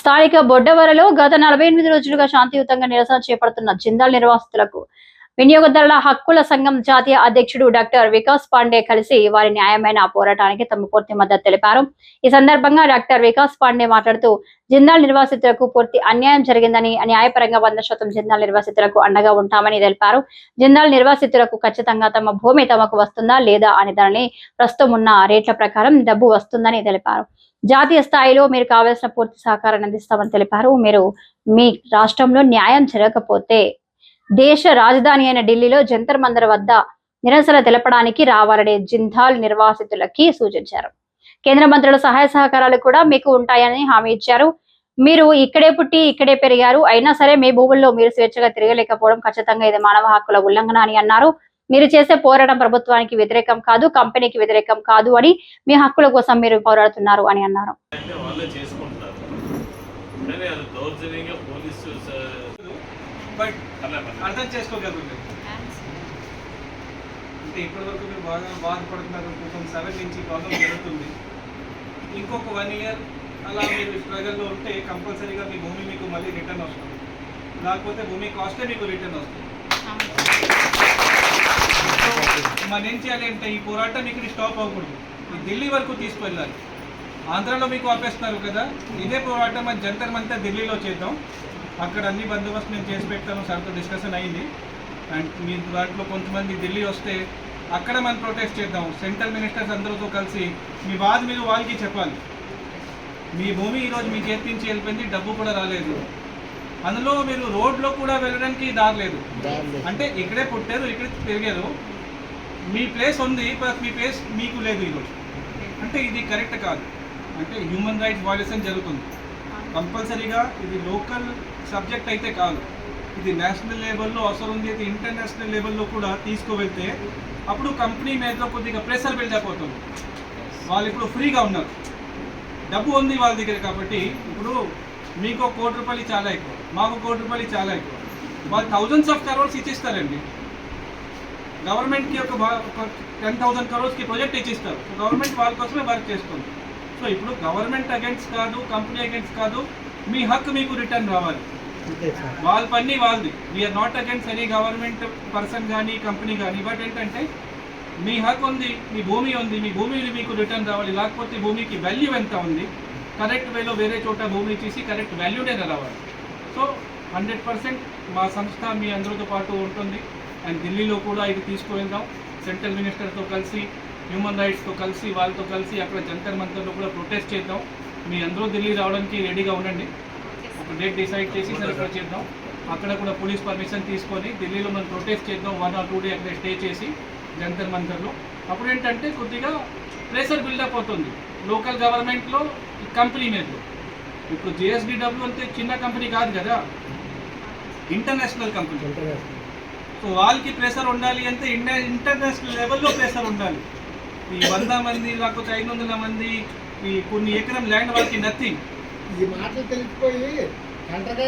స్థానిక బొడ్డవరలో గత 48 రోజులుగా శాంతియుతంగా నిరసన చేపడుతున్న జిందాల్ నిర్వాసితులకు వినియోగదారుల హక్కుల సంఘం జాతీయ అధ్యక్షుడు డాక్టర్ వికాస్ పాండే కలిసి వారి న్యాయమైన పోరాటానికి తమ పూర్తి మద్దతు తెలిపారు. ఈ సందర్భంగా డాక్టర్ వికాస్ పాండే మాట్లాడుతూ జిందాల్ నిర్వాసితులకు పూర్తి అన్యాయం జరిగిందని, న్యాయపరంగా 100% జిందాల్ నిర్వాసితులకు అండగా ఉంటామని తెలిపారు. జిందాల్ నిర్వాసితులకు ఖచ్చితంగా తమ భూమి తమకు వస్తుందా లేదా అని దానిని ప్రస్తుతం ఉన్న రేట్ల ప్రకారం డబ్బు వస్తుందని తెలిపారు. జాతీయ స్థాయిలో మీరు కావాల్సిన పూర్తి సహకారాన్ని అందిస్తామని తెలిపారు. మీరు మీ రాష్ట్రంలో న్యాయం జరగకపోతే దేశ రాజధాని అయిన ఢిల్లీలో జంతర్ మంతర్ వద్ద నిరసన తెలపడానికి రావాలని జిందాల్ నిర్వాసితులకి సూచించారు. కేంద్ర మంత్రుల సహాయ సహకారాలు కూడా మీకు ఉంటాయని హామీ ఇచ్చారు. మీరు ఇక్కడే పుట్టి ఇక్కడే పెరిగారు, అయినా సరే మీ భూముల్లో మీరు స్వేచ్ఛగా తిరగలేకపోవడం ఖచ్చితంగా ఇది మానవ హక్కుల ఉల్లంఘన అని అన్నారు. మీరు చేసే పోరాటం ప్రభుత్వానికి వ్యతిరేకం కాదు, కంపెనీకి వ్యతిరేకం కాదు అని, మీ హక్కుల కోసం మీరు పోరాడుతున్నారు అని అన్నారు. అర్థం చేసుకోగలుగుతుంది. అంటే ఇప్పటివరకు మీరు బాగా బాధపడుతున్నారు. 2007 నుంచి ప్రాబ్లం జరుగుతుంది. ఇంకొక 1 ఇయర్ అలా మీరు స్ట్రగల్లో ఉంటే కంపల్సరీగా మీ భూమి మీకు మళ్ళీ రిటర్న్ వస్తుంది. లేకపోతే భూమి కాస్టే మీకు రిటర్న్ వస్తుంది. మన ఏం చేయాలి అంటే ఈ పోరాటం ఇక్కడ స్టాప్ అవ్వకూడదు, ఈ ఢిల్లీ వరకు తీసుకువెళ్ళాలి. ఆంధ్రాలో మీకు ఆపేస్తున్నారు కదా, ఇదే పోరాటం మన జంతర్ మంతర్ ఢిల్లీలో చేద్దాం. అక్కడ అన్ని బందోబస్తు నేను చేసి పెడతాను, సార్తో డిస్కషన్ అయింది. అండ్ మీ దాంట్లో కొంతమంది ఢిల్లీ వస్తే అక్కడ మనం ప్రొటెస్ట్ చేద్దాం. సెంట్రల్ మినిస్టర్స్ అందరితో కలిసి మీ బాధ మీరు వాళ్ళకి చెప్పాలి. మీ భూమి ఈరోజు మీ చేతి నుంచి వెళ్ళిపోయింది, డబ్బు కూడా రాలేదు, అందులో మీరు రోడ్లో కూడా వెళ్ళడానికి దారి లేదు. అంటే ఇక్కడే పుట్టారు, ఇక్కడే పెరిగారు, మీ ప్లేస్ ఉంది, మీ ప్లేస్ మీకు లేదు ఈరోజు. అంటే ఇది కరెక్ట్ కాదు. అంటే హ్యూమన్ రైట్స్ వయలేషన్ జరుగుతుంది. కంపల్సరీగా ఇది లోకల్ సబ్జెక్ట్ అయితే కాదు, ఇది నేషనల్ లెవెల్లో అవసరం ఉంది. ఇది ఇంటర్నేషనల్ లెవెల్లో కూడా తీసుకువెళ్తే అప్పుడు కంపెనీ మీద కొద్దిగా ప్రెషర్ బిల్డప్ అవుతుంది. వాళ్ళు ఇప్పుడు ఫ్రీగా ఉన్నారు, డబ్బు ఉంది వాళ్ళ దగ్గర. కాబట్టి ఇప్పుడు మీకు ₹1 కోటి చాలా ఎక్కువ, మాకు ₹1 కోటి చాలా ఎక్కువ. వాళ్ళు thousands of crores ఇచ్చిస్తారండి. గవర్నమెంట్కి ఒక 10,000 crores ప్రాజెక్ట్ ఇచ్చిస్తారు. గవర్నమెంట్ వాళ్ళ కోసమే వర్క్ చేస్తుంది. సో ఇప్పుడు గవర్నమెంట్ అగెన్స్ట్ కాదు, కంపెనీ అగెన్స్ట్ కాదు, మీ హక్కు మీకు రిటర్న్ రావాలి. వాళ్ళ పని వాళ్ళది. We are not against any government person కానీ కంపెనీ కానీ. బట్ ఏంటంటే మీ హక్కు ఉంది, మీ భూమి ఉంది, మీ భూమి మీకు రిటర్న్ రావాలి. లేకపోతే భూమికి వాల్యూ ఎంత ఉంది, కరెక్ట్ వేలో వేరే చోట భూమి ఇచ్చేసి కరెక్ట్ వాల్యూనే రావాలి. సో 100% మా సంస్థ మీ అందరితో పాటు ఉంటుంది. అండ్ ఢిల్లీలో కూడా ఇది తీసుకువెళ్దాం. సెంట్రల్ మినిస్టర్తో కలిసి, హ్యూమన్ రైట్స్తో కలిసి, వాళ్ళతో కలిసి అక్కడ జంతర్ మంతర్లో కూడా ప్రొటెస్ట్ చేద్దాం. మీ అందరూ ఢిల్లీ రావడానికి రెడీగా ఉండండి. ఒక డేట్ డిసైడ్ చేసి సెలబ్రేట్ చేద్దాం. అక్కడ కూడా పోలీస్ పర్మిషన్ తీసుకొని ఢిల్లీలో మనం ప్రొటెస్ట్ చేద్దాం. 1 or 2 days అక్కడ స్టే చేసి జంతర్ మంతర్లో. అప్పుడు ఏంటంటే కొద్దిగా ప్రెషర్ బిల్డప్ అవుతుంది లోకల్ గవర్నమెంట్లో, కంపెనీ మీద. ఇప్పుడు JSDW అంటే చిన్న కంపెనీ కాదు కదా, ఇంటర్నేషనల్ కంపెనీ. సో వాళ్ళకి ప్రెషర్ ఉండాలి అంటే ఇంటర్నేషనల్ లెవెల్లో ప్రెషర్ ఉండాలి. ఈ 100 మంది లేకపోతే 500 మంది ఈ కొన్ని ఎకరం ల్యాండ్ వాళ్ళకి నథింగ్. ఈ మాటలు తెలిసిపోయి కంటగా